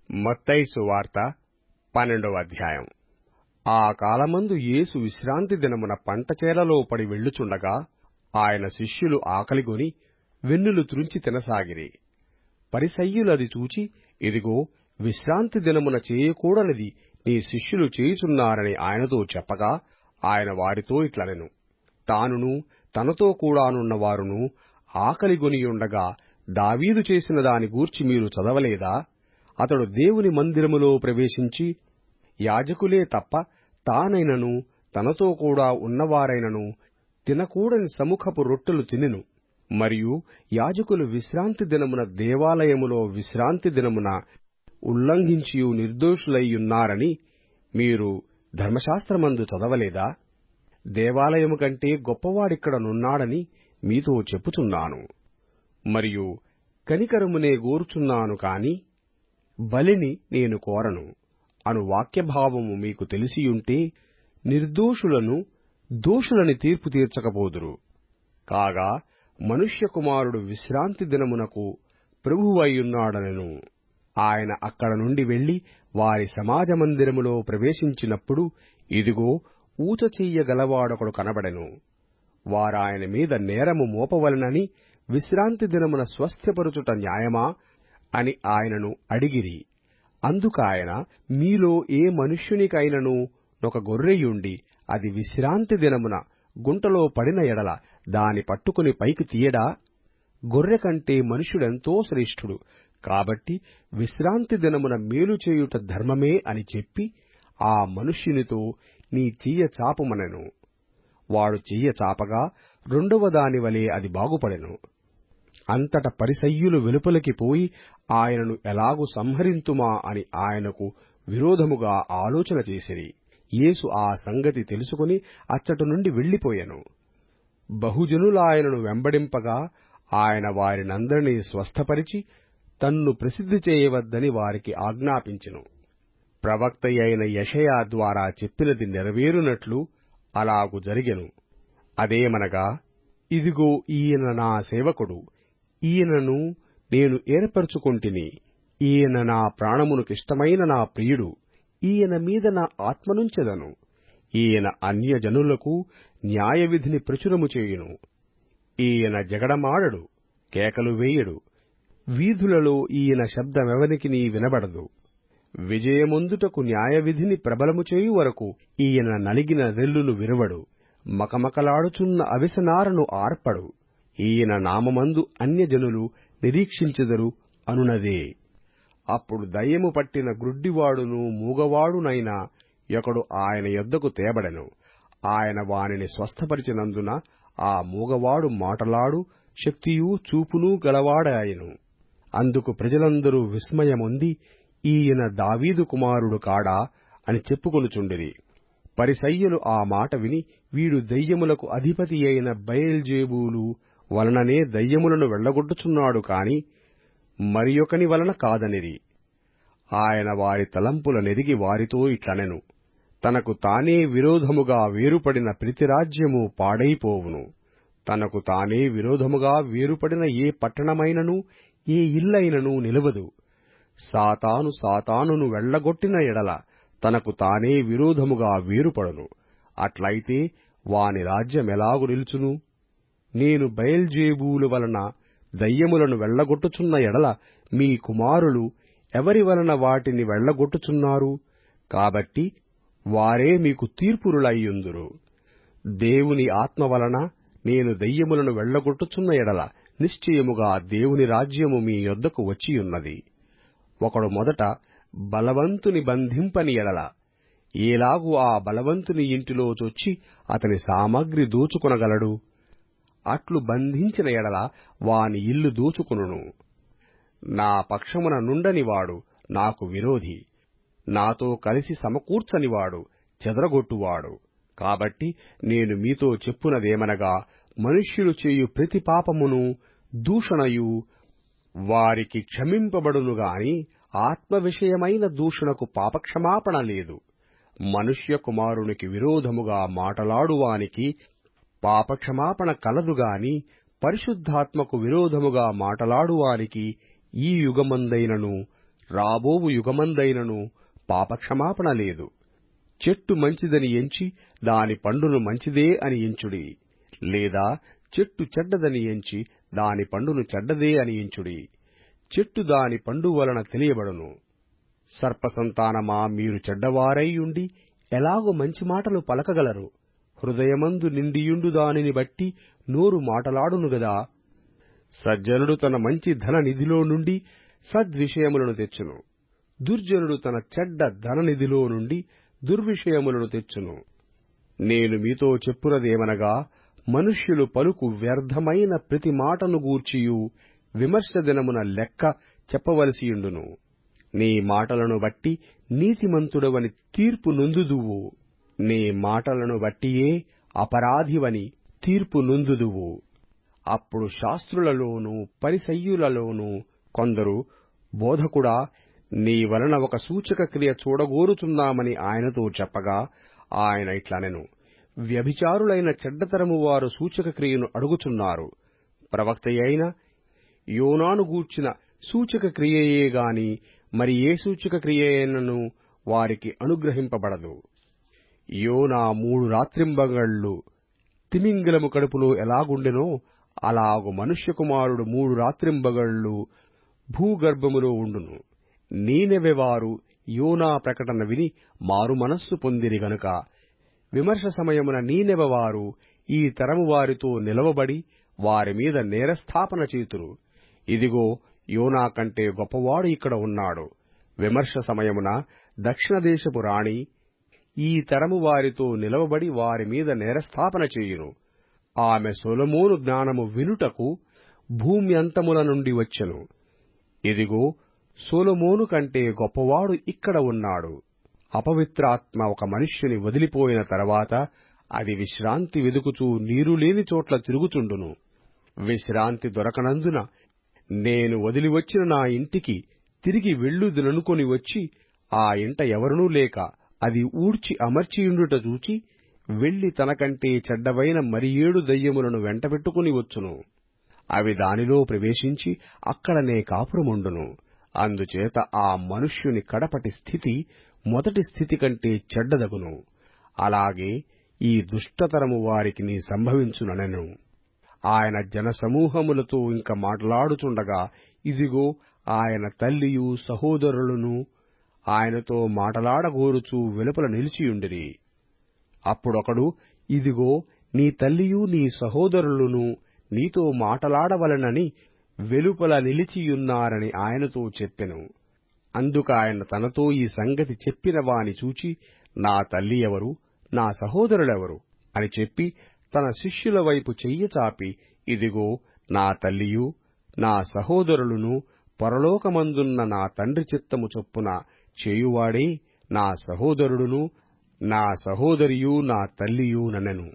మత్తయి సువార్త 12వ అధ్యాయం. ఆ కాలమందు యేసు విశ్రాంతి దినమున పంట చేలలో పడి వెళ్ళుచుండగా ఆయన శిష్యులు ఆకలిగొని వెన్నులు త్రుంచి తినసాగిరి. పరిసయ్యులది చూచి, ఇదిగో, విశ్రాంతి దినమున చేయకూడనిది నీ శిష్యులు చేయుచున్నారని ఆయనతో చెప్పగా, ఆయన వారితో ఇట్లనెను, తానును తనతో కూడానున్న వారును ఆకలిగొనియుండగా దావీదు చేసిన దాని గూర్చి మీరు చదవలేదా? అతడు దేవుని మందిరములో ప్రవేశించి యాజకులే తప్ప తానైనను తనతో కూడా ఉన్నవారైనను తినకూడని సముఖపు రొట్టెలు తినెను. మరియు యాజకులు విశ్రాంతి దినమున దేవాలయములో విశ్రాంతి దినమున ఉల్లంఘించియు నిర్దోషులైయున్నారని మీరు ధర్మశాస్త్రమందు చదవలేదా? దేవాలయము కంటే గొప్పవాడిక్కడనున్నాడని మీతో చెప్పుచున్నాను. మరియు కనికరమునే గోరుచున్నాను కాని బలిని నేను కోరను అను వాక్యభావము మీకు తెలిసియుంటే నిర్దోషులను దోషులని తీర్పు తీర్చకపోదురు. కాగా మనుష్య కుమారుడు విశ్రాంతి దినమునకు ప్రభువయ్యున్నాడనెను. ఆయన అక్కడ నుండి వెళ్లి వారి సమాజ మందిరములో ప్రవేశించినప్పుడు, ఇదిగో, ఊచ చెయ్యగలవాడొకడు కనబడెను. వారాయన మీద నేరము మోపవలెనని, విశ్రాంతి దినమున స్వస్థ్యపరుచుట న్యాయమా అని ఆయనను అడిగిరి. అందుకాయన, మీలో ఏ మనుష్యునికైనను ఒక గొర్రెయుండి అది విశ్రాంతి దినమున గుంటలో పడిన ఎడల దాని పట్టుకుని పైకి తీయడా? గొర్రె కంటే మనుష్యుడెంతో శ్రేష్ఠుడు. కాబట్టి విశ్రాంతి దినమున మేలు చేయుట ధర్మమే అని చెప్పి ఆ మనుష్యునితో, నీ చెయ్య చాపుమనెను. వాడు చెయ్య చాపగా రెండవ దాని వలె అది బాగుపడెను. అంతట పరిసయ్యులు వెలుపలికి పోయి ఆయనను ఎలాగు సంహరింతుమా అని ఆయనకు విరోధముగా ఆలోచన చేసిరి. యేసు ఆ సంగతి తెలుసుకుని అచ్చట నుండి వెళ్లిపోయెను. బహుజనులాయనను వెంబడింపగా ఆయన వారినందరినీ స్వస్థపరిచి తన్ను ప్రసిద్ధి చేయవద్దని వారికి ఆజ్ఞాపించెను. ప్రవక్తయైన యెషయా ద్వారా చెప్పినది నెరవేరునట్లు అలాగు జరిగెను. అదేమనగా, ఇదిగో, ఈయన నా సేవకుడు, ఈయనను నేను ఏర్పరచుకొంటిని, ఈయన నా ప్రాణమునకిష్టమైన నా ప్రియుడు, ఈయన మీద నా ఆత్మనుంచెదను. ఈయన అన్యజనులకు న్యాయవిధిని ప్రచురము చేయును. ఈయన జగడమాడడు, కేకలు వేయడు. వీధులలో ఈయన శబ్దమెవనికినీ వినబడదు. విజయమొందుటకు న్యాయవిధిని ప్రబలము చేయు వరకు ఈయన నలిగిన రెల్లును విరువడు. మకమకలాడుచున్న అవిసనారను ఆర్పడు. ఈయన నామమందు అన్యజనులు నిరీక్షించెదరు అనునదే. అప్పుడు దయ్యము పట్టిన గ్రుడ్డివాడును మూగవాడునైన ఒకడు ఆయన యొద్దకు తేబడెను. ఆయన వానిని స్వస్థపరిచినందున ఆ మూగవాడు మాటలాడు శక్తియూ చూపునూ గలవాడాయెను. అందుకు ప్రజలందరూ విస్మయమొంది, ఈయన దావీదు కుమారుడు కాడా అని చెప్పుకొనుచుండిరి. పరిసయ్యులు ఆ మాట విని, వీడు దయ్యములకు అధిపతి అయిన బయల్జెబూలు వలననే దయ్యములను వెళ్లగొట్టుచున్నాడు కాని మరియొకని వలన కాదనిరి. ఆయన వారి తలంపుల నెరిగి వారితో ఇట్లనెను, తనకు తానే విరోధముగా వేరుపడిన ప్రతి రాజ్యము పాడైపోవును. తనకు తానే విరోధముగా వేరుపడిన ఏ పట్టణమైనను ఏ ఇల్లైనను నిలవదు. సాతాను సాతానును వెళ్లగొట్టిన ఎడల తనకు తానే విరోధముగా వేరుపడును. అట్లయితే వాని రాజ్యమెలాగు నిలుచును? నేను బయల్జెబూలు వలన దయ్యములను వెళ్లగొట్టుచున్న ఎడల మీ కుమారులు ఎవరి వలన వాటిని వెళ్లగొట్టుచున్నారు? కాబట్టి వారే మీకు తీర్పురులయ్యుందురు. దేవుని ఆత్మ వలన నేను దయ్యములను వెళ్లగొట్టుచున్న ఎడల నిశ్చయముగా దేవుని రాజ్యము మీ యొద్దకు వచ్చియున్నది. ఒకడు మొదట బలవంతుని బంధింపని ఎడల ఏలాగు ఆ బలవంతుని ఇంటిలో చొచ్చి అతని సామగ్రి దోచుకొనగలడు? అట్లు బంధించిన ఎడల వాని ఇల్లు దోచుకొనును. నా పక్షమున నుండనివాడు నాకు విరోధి, నాతో కలిసి సమకూర్చనివాడు చెదరగొట్టువాడు. కాబట్టి నేను మీతో చెప్పునదేమనగా, మనుష్యులు చేయు ప్రతి పాపమును దూషణయు వారికి క్షమింపబడును గాని ఆత్మ విషయమైన దూషణకు పాపక్షమాపణ లేదు. మనుష్య కుమారునికి విరోధముగా మాటలాడువానికి పాపక్షమాపణ కలదు గాని పరిశుద్ధాత్మకు విరోధముగా మాటలాడువానికి ఈ యుగమందైనను రాబోవు యుగమందైనను పాపక్షమాపణ లేదు. చెట్టు మంచిదని ఎంచి దాని పండును మంచిదే అని ఎంచుడి, లేదా చెట్టు చెడ్డదని ఎంచి దాని పండును చెడ్డదే అని ఎంచుడి. చెట్టు దాని పండు వలన తెలియబడును. సర్పసంతానమా, మీరు చెడ్డవారై ఉండి ఎలాగో మంచి మాటలు పలకగలరు? హృదయమందు నిండియుండు దానిని బట్టి నోరు మాటలాడును గదా. సజ్జనుడు తన మంచి ధన నిధిలో నుండి సద్విషయములను తెచ్చును, దుర్జనుడు తన చెడ్డ ధననిధిలో నుండి దుర్విషయములను తెచ్చును. నేను మీతో చెప్పునదేమనగా, మనుష్యులు పలుకు వ్యర్థమైన ప్రతి మాటను గూర్చియు విమర్శ దినమున లెక్క చెప్పవలసియుండును. నీ మాటలను బట్టి నీతిమంతుడవని తీర్పు నొందుదువు, నీ మాటలను బట్టియే అపరాధివని తీర్పు నొందుదువు. అప్పుడు శాస్త్రులలోనూ పరిసయ్యులలోనూ కొందరు, బోధకుడా, నీ వలన ఒక సూచక క్రియ చూడగోరుచున్నామని ఆయనతో చెప్పగా, ఆయన ఇట్లనెను, వ్యభిచారులైన చెడ్డతరము వారు సూచక క్రియను అడుగుచున్నారు. ప్రవక్తయైన యోనాను గూర్చిన సూచక క్రియయే గాని మరి ఏ సూచక క్రియైనను వారికి అనుగ్రహింపబడదు. యోనా 3 రాత్రింబగళ్ళు తిమింగలము కడుపులో ఎలాగుండెనో అలాగు మనుష్యకుమారుడు 3 రాత్రింబగళ్ళు భూగర్భములో ఉండును. నీనెవె వారు యోనా ప్రకటన విని మారు మనస్సు పొందిరి గనుక విమర్శ సమయమున నీనెవె వారు ఈ తరము వారితో నిలవబడి వారి మీద నేరస్థాపన చేతురు. ఇదిగో, యోనా కంటే గొప్పవాడు ఇక్కడ ఉన్నాడు. విమర్శ సమయమున దక్షిణ దేశపు రాణి ఈ తరము వారితో నిలవబడి వారి మీద నేరస్థాపన చేయును. ఆమె సొలొమోను జ్ఞానము వినుటకు భూమి అంతముల నుండి వచ్చెను. ఇదిగో, సొలొమోను కంటే గొప్పవాడు ఇక్కడ ఉన్నాడు. అపవిత్రాత్మ ఒక మనుష్యుని వదిలిపోయిన తరువాత అది విశ్రాంతి వెదుకుచూ నీరులేని చోట్ల తిరుగుచుండును. విశ్రాంతి దొరకనందున నేను వదిలివచ్చిన నా ఇంటికి తిరిగి వెళ్ళుదుననుకొని వచ్చి ఆ ఇంట ఎవరునూ లేక అది ఊడ్చి అమర్చియుండుట చూచి వెళ్లి తనకంటే చెడ్డవైన మరి 7 దయ్యములను వెంటబెట్టుకుని వచ్చును. అవి దానిలో ప్రవేశించి అక్కడనే కాపురముండును. అందుచేత ఆ మనుష్యుని కడపటి స్థితి మొదటి స్థితి కంటే చెడ్డదగును. అలాగే ఈ దుష్టతరము వారికి సంభవించుననెను. ఆయన జనసమూహములతో ఇంక మాట్లాడుచుండగా, ఇదిగో, ఆయన తల్లియు సహోదరులను ఆయనతో మాటలాడగోరుచూ వెలుపల నిలిచియుండిరి. అప్పుడొకడు, ఇదిగో, నీ తల్లియు నీ సహోదరులను నీతో మాటలాడవలెనని వెలుపల నిలిచియున్నారని ఆయనతో చెప్పెను. అందుకాయన తనతో ఈ సంగతి చెప్పిన వాని చూచి, నా తల్లి ఎవరు, నా సహోదరులెవరు అని చెప్పి తన శిష్యుల వైపు చెయ్యి చాపి, ఇదిగో, నా తల్లియు నా సహోదరులను పరలోకమందున్న నా తండ్రి చిత్తము చొప్పున చేయువాడే నా సహోదరుడును నా సహోదరియు నా తల్లియు ననెను.